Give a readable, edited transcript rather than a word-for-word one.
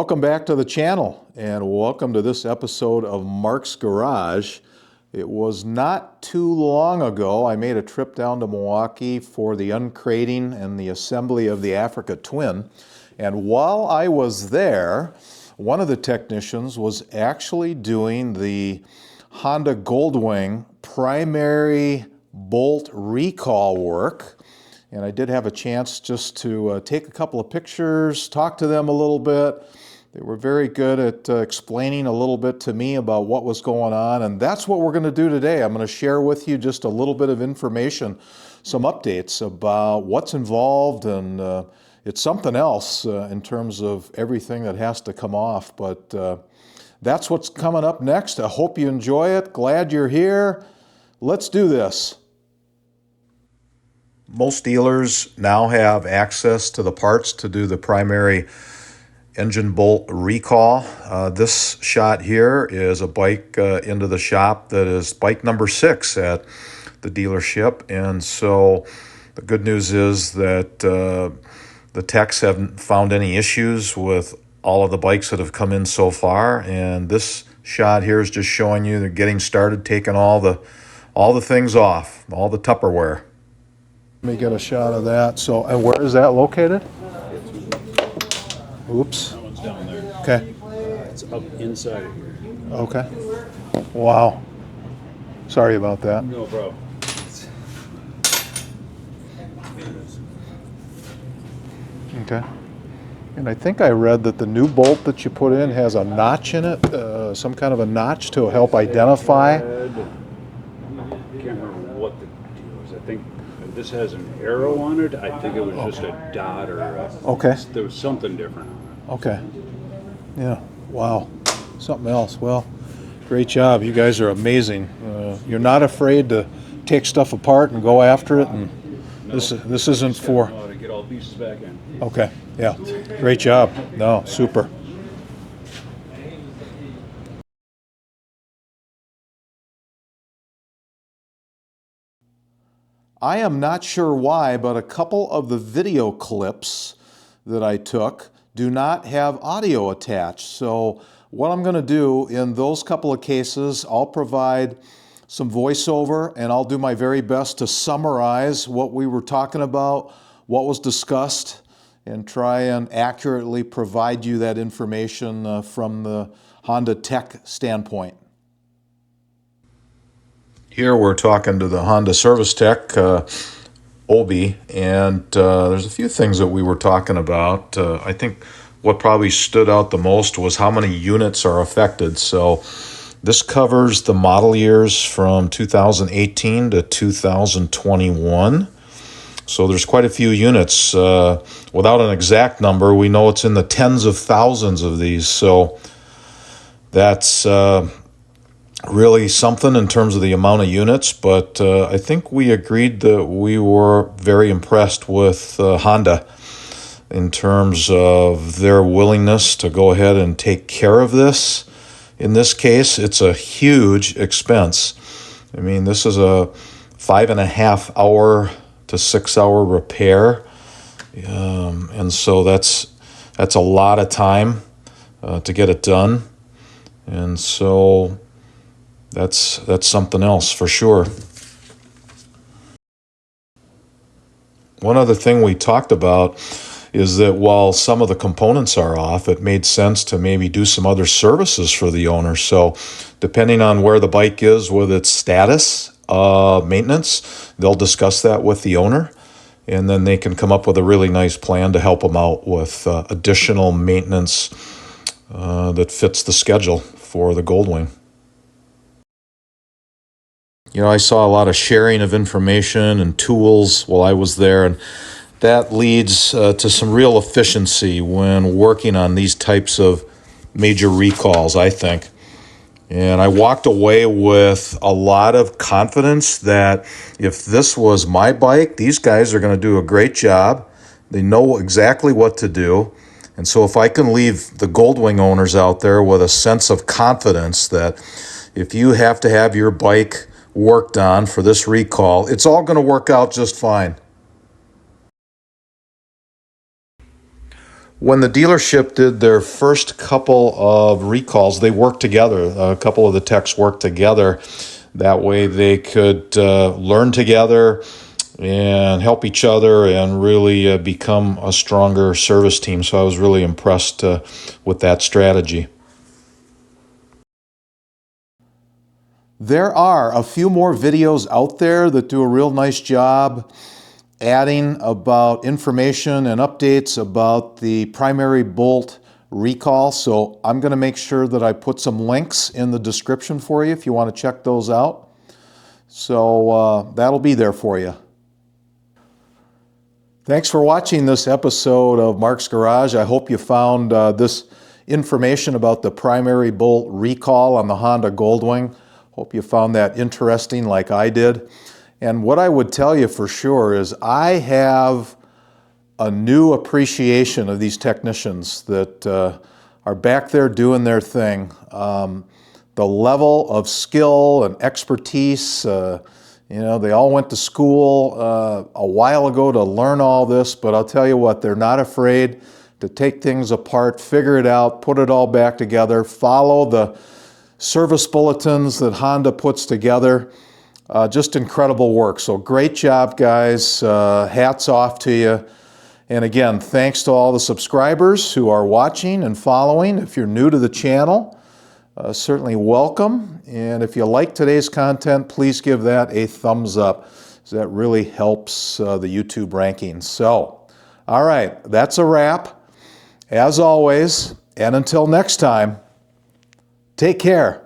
Welcome back to the channel and welcome to this episode of Mark's Garage. It was not too long ago I made a trip down to Milwaukee for the uncrating and the assembly of the Africa Twin. And while I was there, one of the technicians was actually doing the Honda Goldwing primary bolt recall work. And I did have a chance just to take a couple of pictures, talk to them a little bit. They were very good at explaining a little bit to me about what was going on. And that's what we're going to do today. I'm going to share with you just a little bit of information, some updates about what's involved. And it's something else in terms of everything that has to come off. But that's what's coming up next. I hope you enjoy it. Glad you're here. Let's do this. Most dealers now have access to the parts to do the primary engine bolt recall. This shot here is a bike into the shop that is bike number 6 at the dealership. And so the good news is that the techs haven't found any issues with all of the bikes that have come in so far. And this shot here is just showing you they're getting started, taking all the things off, all the Tupperware. Let me get a shot of that. So, and where is that located? Oops. That one's down there. Okay. It's up inside of here. Okay. Wow. Sorry about that. No problem. Okay. And I think I read that the new bolt that you put in has a notch in it, some kind of a notch to help identify. I can't remember what the deal is. I think this has an arrow on it. I think it was just a dot or Okay. there was something different on it. Okay. Yeah. Wow. Something else. Well, great job. You guys are amazing. You're not afraid to take stuff apart and go after it. And No, this isn't for. know how to get all pieces back in. Okay. Yeah. Great job. No, super. I am not sure why, but a couple of the video clips that I took do not have audio attached. So what I'm going to do in those couple of cases, I'll provide some voiceover and I'll do my very best to summarize what we were talking about, what was discussed, and try and accurately provide you that information from the Honda tech standpoint. Here we're talking to the Honda service tech, Obi, and there's a few things that we were talking about. I think what probably stood out the most was how many units are affected. So this covers the model years from 2018 to 2021. So there's quite a few units. Without an exact number, we know it's in the tens of thousands of these. So that's really something in terms of the amount of units, but I think we agreed that we were very impressed with Honda in terms of their willingness to go ahead and take care of this. In this case, it's a huge expense. I mean, this is a 5.5 hour to 6 hour repair, and so that's a lot of time to get it done, and so that's something else for sure. One other thing we talked about is that while some of the components are off, it made sense to maybe do some other services for the owner. So depending on where the bike is with its status, maintenance, they'll discuss that with the owner, and then they can come up with a really nice plan to help them out with additional maintenance that fits the schedule for the Goldwing. You know, I saw a lot of sharing of information and tools while I was there, and that leads to some real efficiency when working on these types of major recalls, I think. And I walked away with a lot of confidence that if this was my bike, these guys are going to do a great job. They know exactly what to do. And so if I can leave the Goldwing owners out there with a sense of confidence that if you have to have your bike worked on for this recall, it's all going to work out just fine. When the dealership did their first couple of recalls, they worked together. A couple of the techs worked together. That way they could learn together and help each other and really become a stronger service team. So I was really impressed with that strategy. There are a few more videos out there that do a real nice job adding about information and updates about the primary bolt recall. So I'm going to make sure that I put some links in the description for you if you want to check those out. So that'll be there for you. Thanks for watching this episode of Mark's Garage. I hope you found this information about the primary bolt recall on the Honda Goldwing. Hope you found that interesting like I did. And what I would tell you for sure is I have a new appreciation of these technicians that are back there doing their thing. The level of skill and expertise, they all went to school a while ago to learn all this, but I'll tell you what, they're not afraid to take things apart, figure it out, put it all back together, follow the service bulletins that Honda puts together. Just incredible work. So great job, guys. Hats off to you. And again, thanks to all the subscribers who are watching and following. If you're new to the channel, certainly welcome. And if you like today's content, please give that a thumbs up. That really helps the YouTube rankings. So, all right, that's a wrap. As always, and until next time, take care.